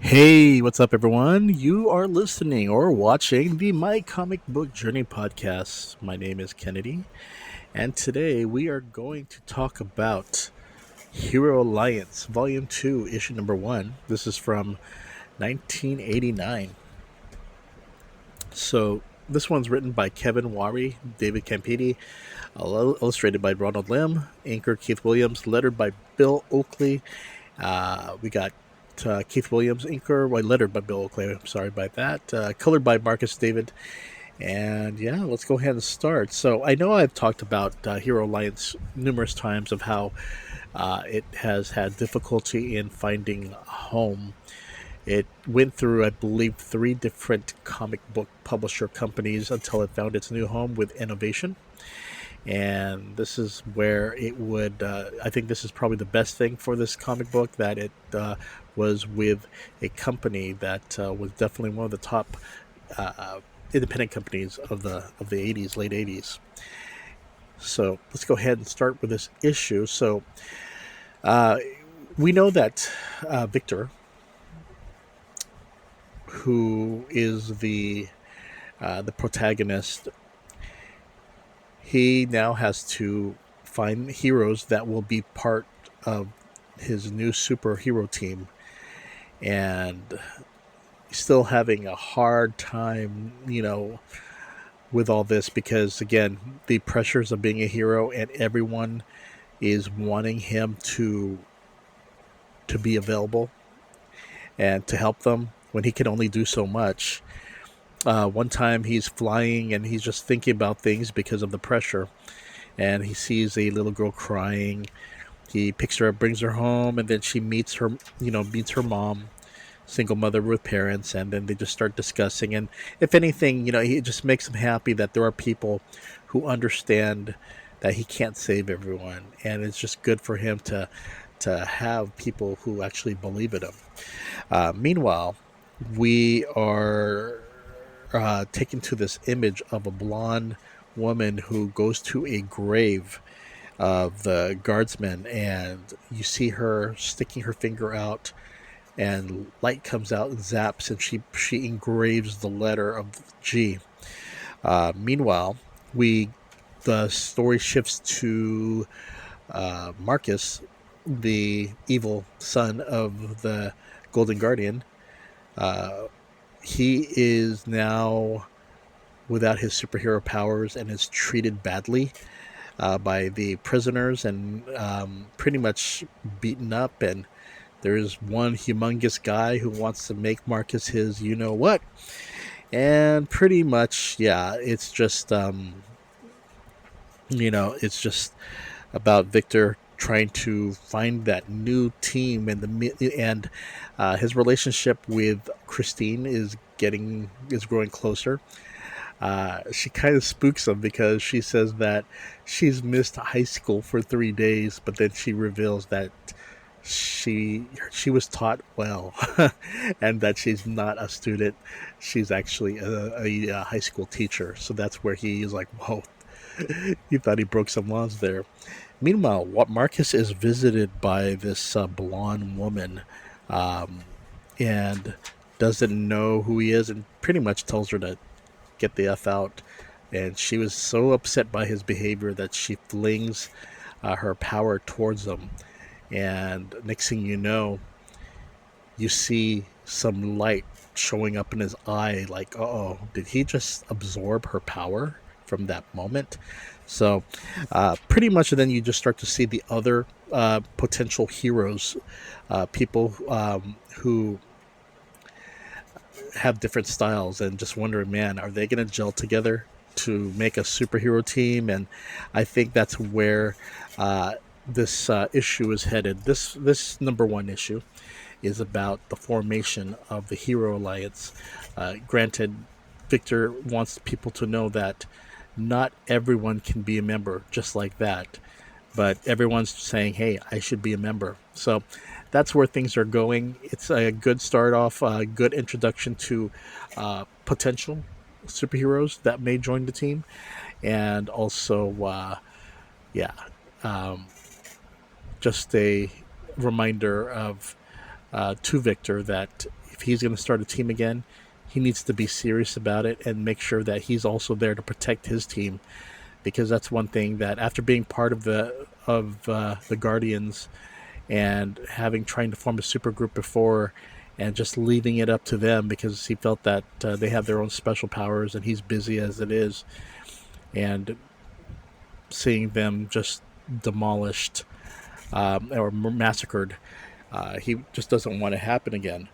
Hey, what's up, everyone? You are listening or watching the My Comic Book Journey podcast. My name is Kennedy, and today we are going to talk about Hero Alliance, Volume 2, Issue Number 1. This is from 1989. So, this one's written by Kevin Juaire, David Campiti, illustrated by Ronald Lim, inker Keith Williams, lettered by Bill Oakley. We got Keith Williams, inker, well, lettered by Bill Oakley. I'm sorry about that. Colored by Marcus David. And yeah, let's go ahead and start. So I know I've talked about Hero Alliance numerous times of how it has had difficulty in finding a home. It went through, I believe, 3 different comic book publisher companies until it found its new home with Innovation. And this is where it would, I think this is probably the best thing for this comic book, that it was with a company that was definitely one of the top independent companies of the 80s, late 80s. So let's go ahead and start with this issue. So we know that Victor, who is the protagonist, he now has to find heroes that will be part of his new superhero team, and still having a hard time, with all this, because again, the pressures of being a hero, and everyone is wanting him to be available and to help them when he can only do so much. One time he's flying and he's just thinking about things because of the pressure, and he sees a little girl crying. He picks her up, brings her home, and then she meets her mom, single mother with parents, and then they just start discussing. And if anything, it just makes him happy that there are people who understand that he can't save everyone, and it's just good for him to have people who actually believe in him. Meanwhile, we are taken to this image of a blonde woman who goes to a grave of the guardsman, and you see her sticking her finger out, and light comes out and zaps, and she engraves the letter of G. Meanwhile, the story shifts to Marcus, the evil son of the Golden Guardian. He is now without his superhero powers and is treated badly by the prisoners, and pretty much beaten up. And there's one humongous guy who wants to make Marcus his you-know-what. And pretty much, yeah, it's just about Victor trying to find that new team, and his relationship with Christine is growing closer. She kind of spooks him because she says that she's missed high school for 3 days, but then she reveals that she was taught well, and that she's not a student. She's actually a high school teacher. So that's where he is like, whoa, he thought he broke some laws there. Meanwhile, what Marcus is visited by this blonde woman, and doesn't know who he is, and pretty much tells her to get the F out. And she was so upset by his behavior that she flings her power towards him. And next thing you know, you see some light showing up in his eye, like, uh-oh, did he just absorb her power from that moment? So pretty much then you just start to see the other potential heroes, people who have different styles, and just wondering, man, are they going to gel together to make a superhero team? And I think that's where this issue is headed. This number 1 issue is about the formation of the Hero Alliance. Granted, Victor wants people to know that not everyone can be a member just like that, but everyone's saying, hey, I should be a member. So that's where things are going. It's a good start off, a good introduction to potential superheroes that may join the team, and also, yeah, just a reminder of to Victor that if he's going to start a team again, he needs to be serious about it and make sure that he's also there to protect his team, because that's one thing that after being part of the Guardians and having trying to form a super group before and just leaving it up to them because he felt that they have their own special powers and he's busy as it is, and seeing them just demolished or massacred, he just doesn't want to happen again.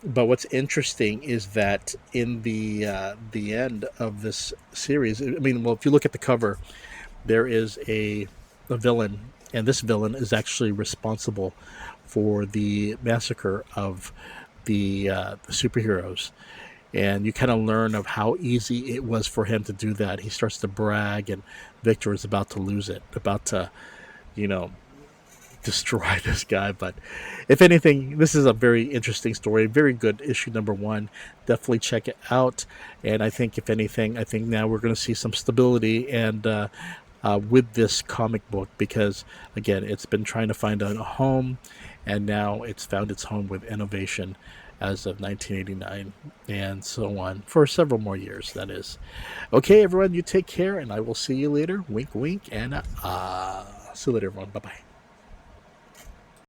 But what's interesting is that in the end of this series, I mean, well, if you look at the cover, there is a villain, and this villain is actually responsible for the massacre of the superheroes. And you kind of learn of how easy it was for him to do that. He starts to brag, and Victor is about to lose it, about to, you know, destroy this guy. But if anything, this is a very interesting story, very good issue number 1. Definitely check it out. And I think if anything, I think now we're going to see some stability and with this comic book, because again, it's been trying to find a home, and now it's found its home with innovation as of 1989 and so on for several more years, that is. Okay, everyone, you take care, and I will see you later. Wink wink, and see you later, everyone. Bye bye.